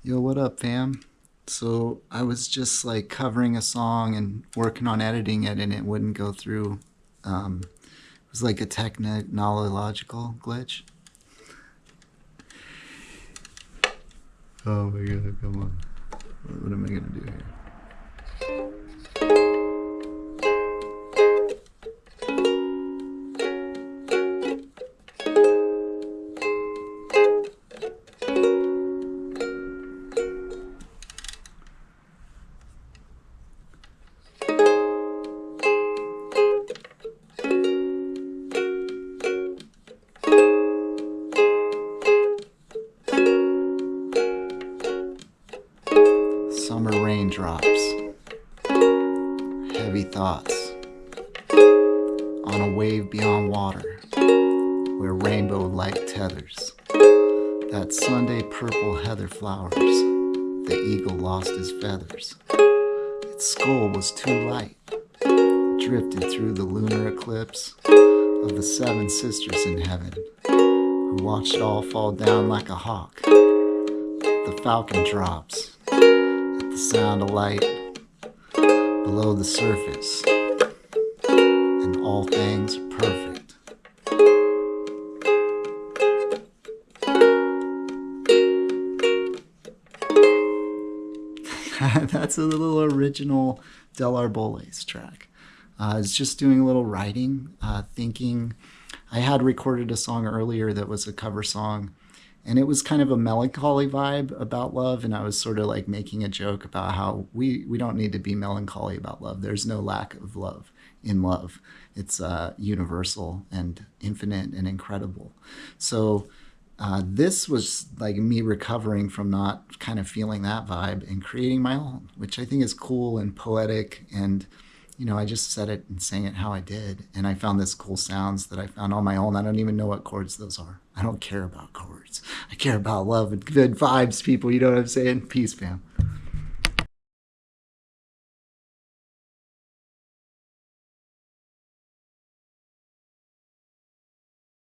Yo, what up, fam? So I was just like covering a song and working on editing it, and it wouldn't go through. It was like a technological glitch. Oh my god, come on. What am I gonna do here? Summer raindrops, heavy thoughts, on a wave beyond water, where rainbow light tethers. That Sunday purple heather flowers, the eagle lost his feathers. Its skull was too light, drifted through the lunar eclipse of the seven sisters in heaven, who watched it all fall down like a hawk. The falcon drops at the sound of light below the surface, and all things are perfect. That's a little original Del Arboles track. I was just doing a little writing, thinking I had recorded a song earlier that was a cover song, and it was kind of a melancholy vibe about love, and I was sort of like making a joke about how we don't need to be melancholy about love. There's no lack of love in love. It's universal and infinite and incredible. So this was like me recovering from not kind of feeling that vibe and creating my own, which I think is cool and poetic. And, I just said it and sang it how I did. And I found this cool sounds that I found on my own. I don't even know what chords those are. I don't care about chords. I care about love and good vibes, people. You know what I'm saying? Peace, fam.